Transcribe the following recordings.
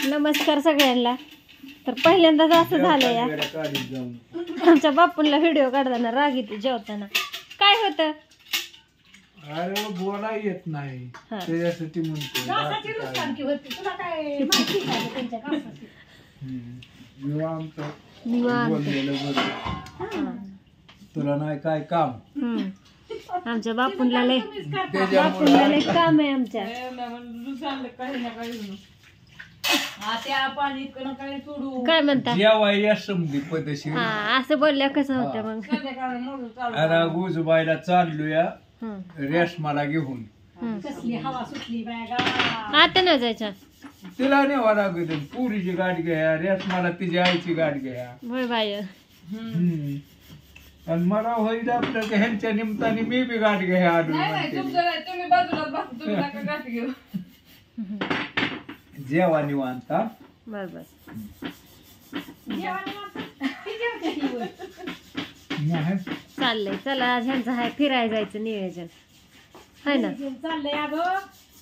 नमस्कार सगळ्यांना. तर पहिल्यांदाच असं झालं या आमच्या बापूंला व्हिडिओ काढताना राग येते जेवताना. काय होतं अरे बोला येत नाही त्याच्यासाठी म्हणतो तुला नाही काय काम. आमच्या बापूंला लय काम आहे आमच्या. काय म्हणता जेवाय समधी पद्धतशीर असं बोलल्या कसं होतं मग. अरे गुजबाईला चाललोया रेशमाला घेऊन. आता न जायच्या तिला नेवा लागत पुरीची गाडी घ्या रेशमाला तिच्या आईची गाडी घ्या. होय बाय. आणि मला होईल आपलं ह्यांच्या निमित्ताने मी बी गाडी घ्या आलो. जेवा निवांत बरोबर चाललंय. चला आज ह्यांचं हाय फिरायला जायचं नियोजन है ना. चाललंय अगं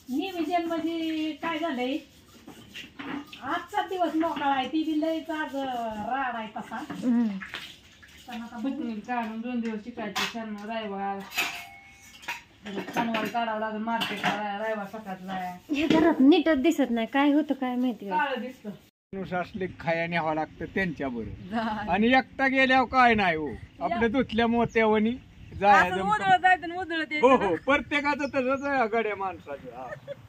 नियोजन म्हणजे काय झालंय. आजचा दिवस मोकळा आहे ती बी लयच आज राड आहे तसा. काढून 2 दिवस शिकायचे शनिवार रविवार शनिवारी काढावं लागेल मार्केटला. रविवार सकाळचा हे घरात नीटच दिसत नाही. काय होतं काय माहिती. काळ दिसतं असले खाया न्यावं लागतं त्यांच्या बरोबर. आणि एकटा गेल्यावर काय नाही हो आपल्या दुसऱ्या मोत्यावनी जायचं. हो हो प्रत्येकाचं तसंच आहे गड्या माणसाचं.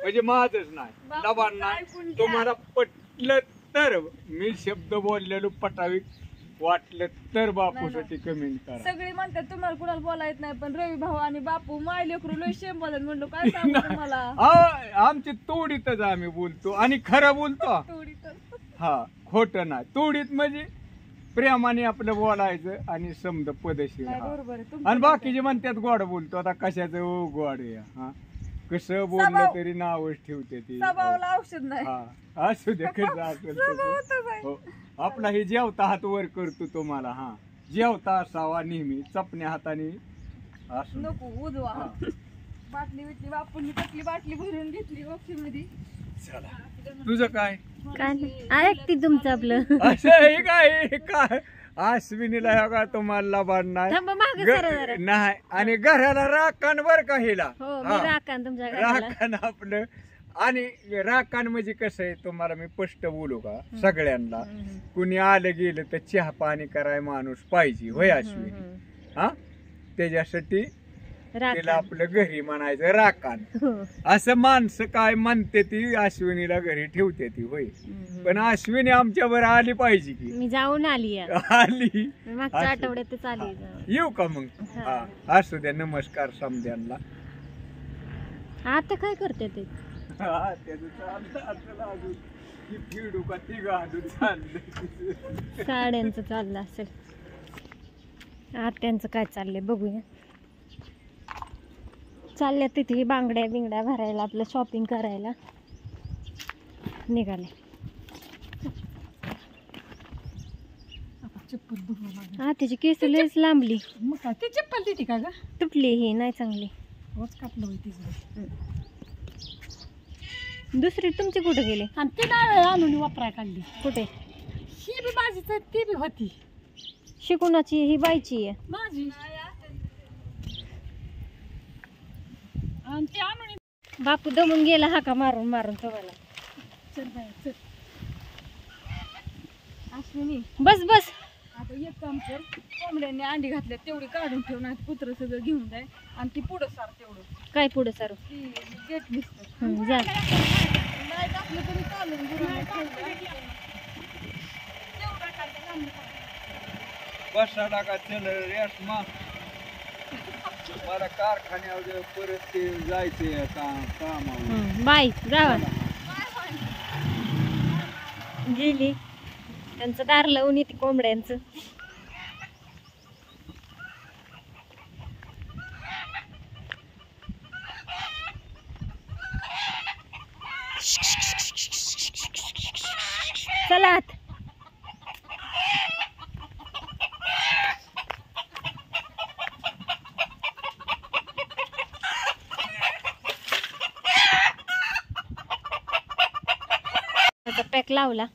म्हणजे माझच नाही लबाड नाही. तुम्हाला पटलं तर मी शब्द बोललेलो पटावी वाटलं तर बापूसाठी कमेंट करा. सगळी म्हणतात तुम्हाला कुणाला बोलायत नाही पण रवी भाऊ आणि बापू माय लेकरू लय शेंबदन म्हणलो काय सांगू तुम्हाला. आमची तोडीतच आम्ही बोलतो आणि खरं बोलतो. हा खोटं नाही. तोडीत म्हणजे प्रेमाने आपलं बोलायचं आणि समजा पदशीर. आणि बाकीचे म्हणतात गोड बोलतो. आता कशाचं गोड आहे हा कसं बोललं तरी नावच ठेवते ती. औषध नाही हा असू द्या कसं असेल. आपला हे जेवता हात वर करतो तुम्हाला. हा जेवता असावा नेहमी चपण्या हाताने असं नको उजवा. बाटली बिटली बापूंनी टाकली बाटली भरून घेतली ओके मध्ये. तुझं काय ऐकते तुमचं आपलं असं हे काय अश्विनीला का तुम्हाला लबाड नाही नाही. आणि घराला राखण बर का हिला राखण आपलं. आणि राखण म्हणजे कसं आहे तुम्हाला मी स्पष्ट बोलू का सगळ्यांना. कुणी आलं गेलं तर चहा पाणी कराय माणूस पाहिजे होय अश्विनी. हा त्याच्यासाठी तिला आपलं घरी म्हणायचं राखण. असं माणसं काय म्हणते ती अश्विनीला घरी ठेवते ती होय. पण अश्विनी आमच्या बरं आली पाहिजे की. मी जाऊन आली मागच्या आठवड्यातच आली. येऊ का मग. हा असू द्या. नमस्कार समद्यांना. आता काय करते ते साड्यांचं चाललं असेल. आत्यांचं काय चाललंय बघूया. चालल्या तिथे बांगड्या बिंगड्या भरायला आपलं शॉपिंग करायला निघाले. हा त्याची केस लयच लांबली. ती चप्पल देते का ग. तुटली ही नाही चांगली. कापलं होती दुसरी तुमची कुठे गेली. आणि ती नाही आणून वापराय काढली. कुठे ही बी माझी ती बी होती. शिकुणाची ही बाईची आहे माझी. आणि ती आणून बापू दमून गेला हाका मारून मारून तुम्हाला. चल बाय चल अश्विनी बस बस. आता एक काम कर कोंबड्यांनी अंडी घातल्या तेवढी काढून ठेव नाही कुत्र सगळं घेऊन जाय आणि ती पुढं सार तेवढं. काय पुढे सारू ती गेट दिसत जा. नाही टाकलं तरी चालेल. बसायला का चल रेशमा मला कारखान्यावर परत ते जायचंय कामावर. बाय जावा. गेली त्यांचं दार लावून येते कोंबड्यांचं. चला आता पॅक लावला.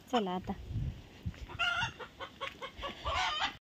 चला आता